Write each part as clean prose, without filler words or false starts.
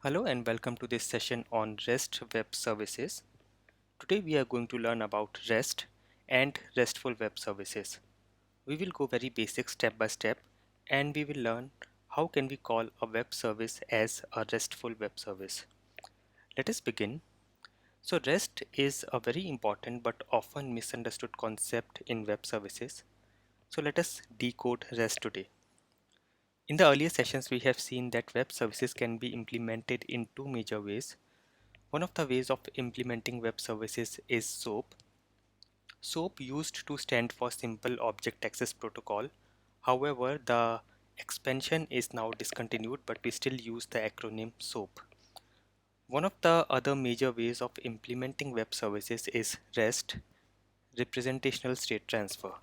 Hello and welcome to this session on REST Web Services. Today we are going to learn about REST and RESTful web services. We will go very basic step by step and we will learn how can we call a web service as a RESTful web service. Let us begin. So REST is a very important but often misunderstood concept in web services. So let us decode REST today. In the earlier sessions we have seen that web services can be implemented in two major ways. One of the ways of implementing web services is SOAP. SOAP used to stand for Simple Object Access Protocol. However, the expansion is now discontinued, but we still use the acronym SOAP. One of the other major ways of implementing web services is REST, Representational State Transfer.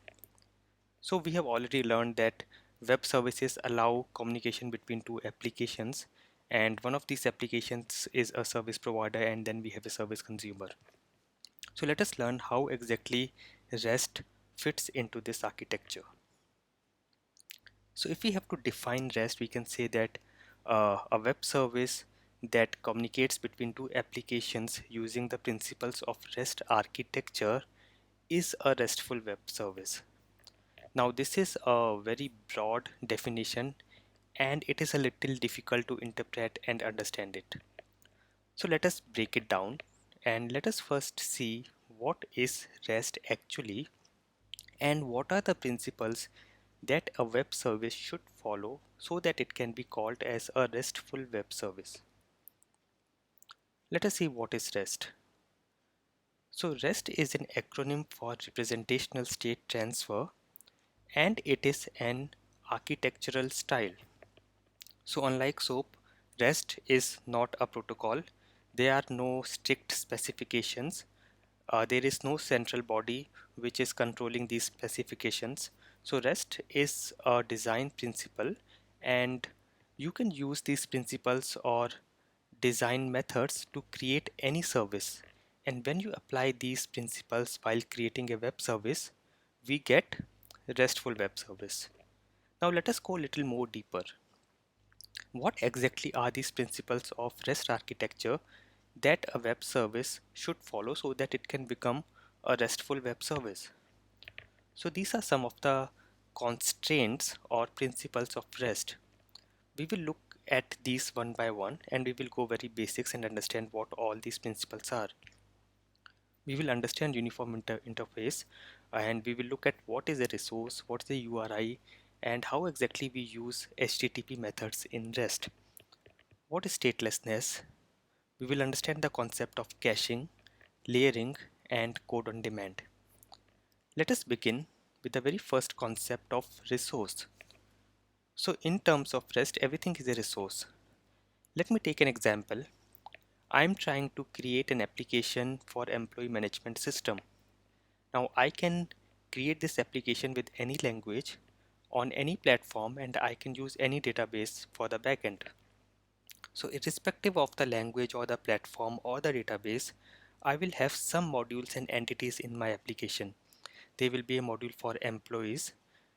So we have already learned that web services allow communication between two applications, and one of these applications is a service provider, and then we have a service consumer. So let us learn how exactly REST fits into this architecture. So if we have to define REST, we can say that a web service that communicates between two applications using the principles of REST architecture is a RESTful web service. Now this is a very broad definition and it is a little difficult to interpret and understand it. So let us break it down and let us first see what is REST actually and what are the principles that a web service should follow so that it can be called as a RESTful web service. Let us see what is REST. So REST is an acronym for representational state transfer and it is an architectural style. So unlike SOAP, REST is not a protocol. There are no strict specifications. There is no central body which is controlling these specifications. So REST is a design principle and you can use these principles or design methods to create any service. And when you apply these principles while creating a web service, we get RESTful web service. Now let us go a little more deeper. What exactly are these principles of REST architecture that a web service should follow so that it can become a RESTful web service? So these are some of the constraints or principles of REST. We will look at these one by one and we will go very basics and understand what all these principles are. We will understand uniform interface and we will look at what is a resource, what is the URI, and how exactly we use HTTP methods in REST. What is statelessness? We will understand the concept of caching, layering, and code on demand. Let us begin with the very first concept of resource. So in terms of REST, everything is a resource. Let me take an example. I'm trying to create an application for employee management system. Now I can create this application with any language on any platform and I can use any database for the backend. So irrespective of the language or the platform or the database, I will have some modules and entities in my application. There will be a module for employees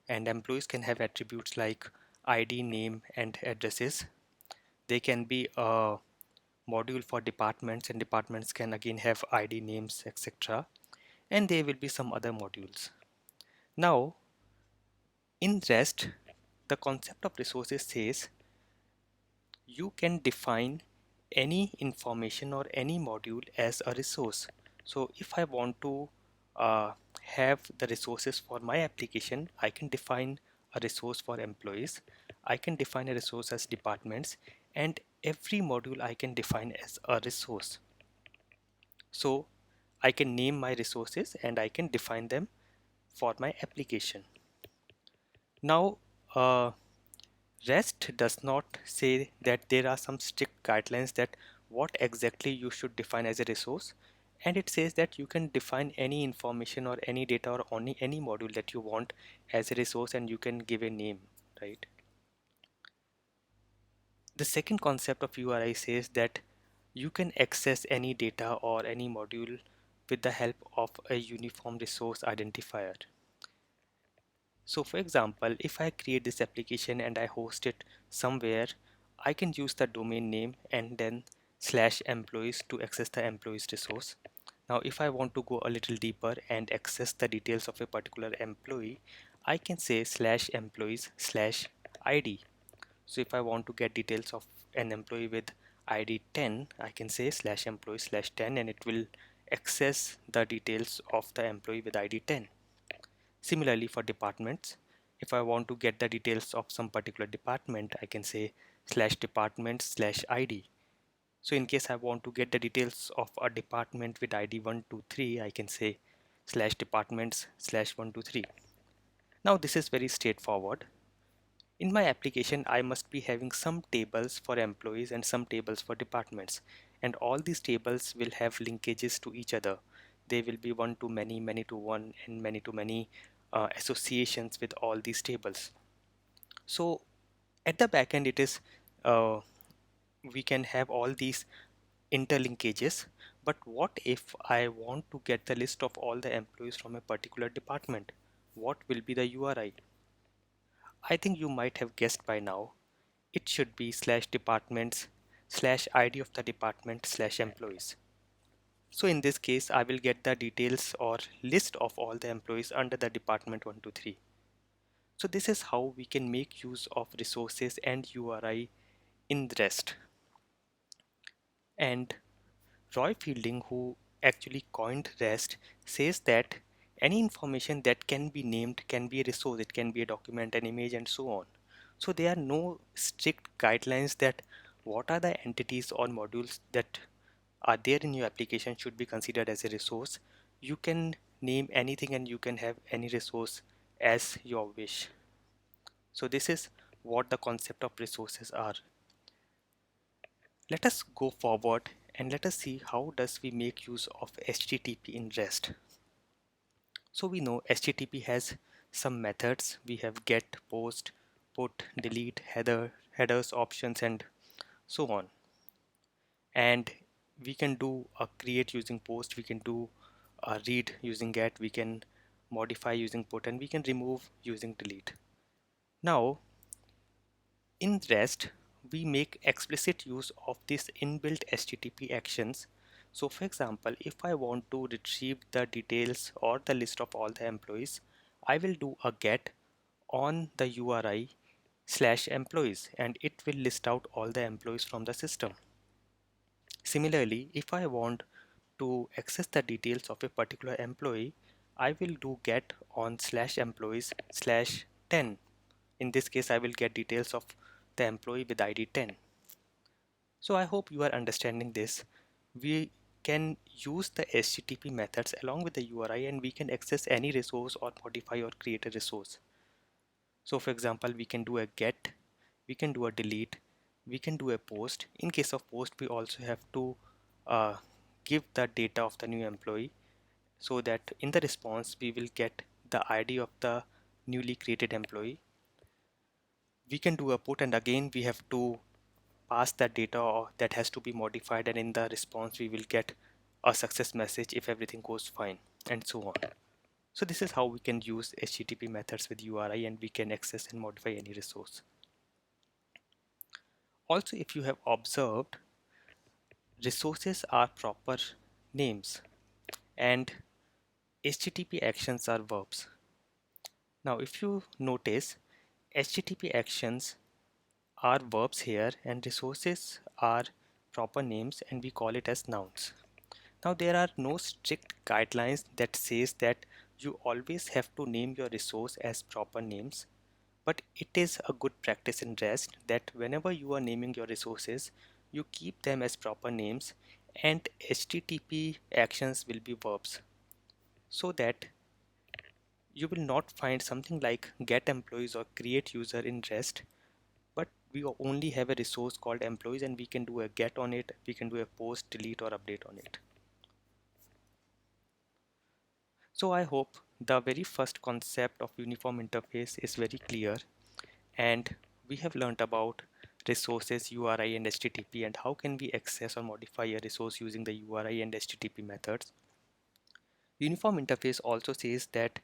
and employees can have attributes like ID, name and addresses. There can be a module for departments and departments can again have ID, names, etc. And there will be some other modules. Now in REST, the concept of resources says you can define any information or any module as a resource. So if I want to have the resources for my application, I can define a resource for employees, I can define a resource as departments, and every module I can define as a resource. So I can name my resources and I can define them for my application. Now REST does not say that there are some strict guidelines that what exactly you should define as a resource, and it says that you can define any information or any data or only any module that you want as a resource and you can give a name, right? The second concept of URI says that you can access any data or any module with the help of a uniform resource identifier. So for example, if I create this application and I host it somewhere I can use the domain name and then slash employees to access the employees resource. Now if I want to go a little deeper and access the details of a particular employee, I can say slash employees slash ID. So if I want to get details of an employee with ID 10, I can say slash employee slash 10 and it will access the details of the employee with ID 10. Similarly for departments, if I want to get the details of some particular department, I can say slash department slash ID. So in case I want to get the details of a department with ID 123, I can say slash departments slash 123. Now this is very straightforward. In my application, I must be having some tables for employees and some tables for departments. And all these tables will have linkages to each other. They will be one to many, many to one, and many to many associations with all these tables. So at the back end, it is we can have all these interlinkages. But what if I want to get the list of all the employees from a particular department? What will be the URI? I think you might have guessed by now. It should be slash departments slash ID of the department slash employees. So in this case, I will get the details or list of all the employees under the department 123. So this is how we can make use of resources and URI in REST. And Roy Fielding, who actually coined REST, says that any information that can be named can be a resource. It can be a document, an image, and so on. So there are no strict guidelines that what are the entities or modules that are there in your application should be considered as a resource. You can name anything and you can have any resource as your wish. So this is what the concept of resources are. Let us go forward and let us see how does we make use of HTTP in REST. So we know HTTP has some methods. We have get, post, put, delete, headers, options, and so on. And we can do a create using post, we can do a read using get, we can modify using put, and we can remove using delete. Now in REST, we make explicit use of this inbuilt HTTP actions. So for example, if I want to retrieve the details or the list of all the employees, I will do a get on the URI slash employees and it will list out all the employees from the system. Similarly, if I want to access the details of a particular employee, I will do get on slash employees slash 10. In this case, I will get details of the employee with ID 10. So I hope you are understanding this. We can use the HTTP methods along with the URI and we can access any resource or modify or create a resource. So for example, we can do a get, we can do a delete, we can do a post. In case of post, we also have to uh, give the data of the new employee so that in the response we will get the ID of the newly created employee. We can do a put and again we have to pass that data that has to be modified and in the response we will get a success message if everything goes fine and so on. So this is how we can use HTTP methods with URI and we can access and modify any resource. Also, if you have observed, resources are proper names and HTTP actions are verbs. Now if you notice, HTTP actions are verbs here and resources are proper names and we call it as nouns. Now there are no strict guidelines that says that you always have to name your resource as proper names, but it is a good practice in REST that whenever you are naming your resources, you keep them as proper names and HTTP actions will be verbs so that you will not find something like get employees or create user in REST, but we only have a resource called employees and we can do a get on it, we can do a post, delete or update on it. So I hope the very first concept of uniform interface is very clear and we have learned about resources, URI and HTTP and how can we access or modify a resource using the URI and HTTP methods. Uniform interface also says that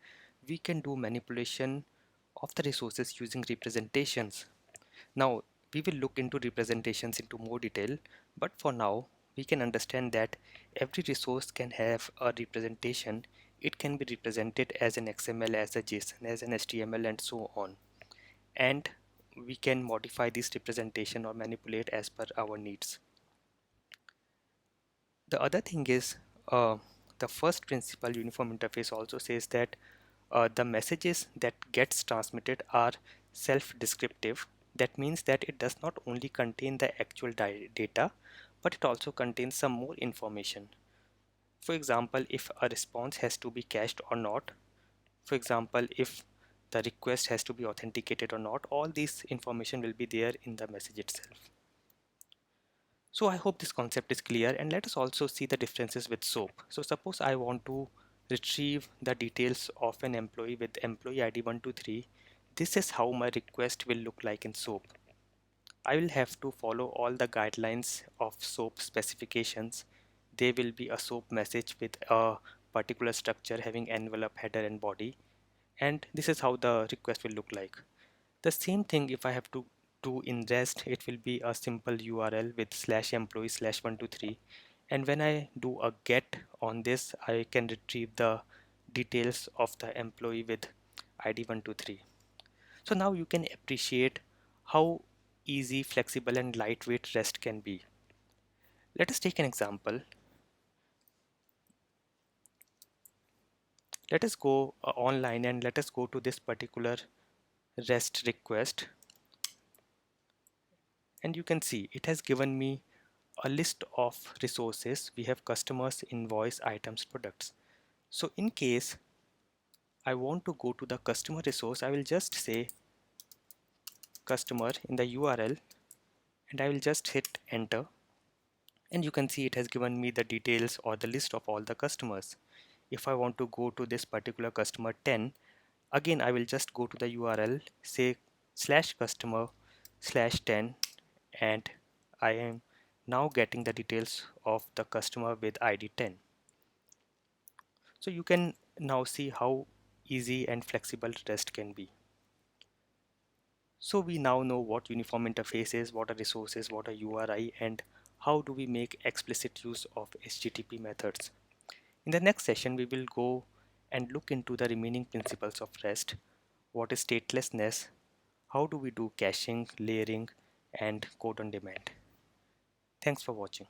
we can do manipulation of the resources using representations. Now We will look into representations into more detail, but for now, we can understand that every resource can have a representation. It can be represented as an XML, as a JSON, as an HTML, and so on. And we can modify this representation or manipulate as per our needs. The other thing is the first principle uniform interface also says that the messages that gets transmitted are self-descriptive. That means that it does not only contain the actual data, but it also contains some more information. For example, if a response has to be cached or not, for example, if the request has to be authenticated or not, all this information will be there in the message itself. So I hope this concept is clear, and let us also see the differences with SOAP. So suppose I want to retrieve the details of an employee with employee ID 123. This is how my request will look like in SOAP. I will have to follow all the guidelines of SOAP specifications. There will be a SOAP message with a particular structure having envelope, header and body, and this is how the request will look like. The same thing if I have to do in REST, it will be a simple URL with /employee/123, and when I do a get on this, I can retrieve the details of the employee with ID 123. So now you can appreciate how easy, flexible and lightweight REST can be. Let us take an example. Let us go online and let us go to this particular REST request, and you can see it has given me a list of resources. We have customers, invoice, items, products. So in case I want to go to the customer resource, I will just say customer in the URL and I will just hit enter, and you can see it has given me the details or the list of all the customers. If I want to go to this particular customer 10, again I will just go to the URL, say /customer/10, and I am now getting the details of the customer with ID 10. So you can now see how easy and flexible REST can be. So we now know what uniform interface is, what are resources, what are URI, and how do we make explicit use of HTTP methods. In the next session, we will go and look into the remaining principles of REST. What is statelessness? How do we do caching, layering, and code on demand? Thanks for watching.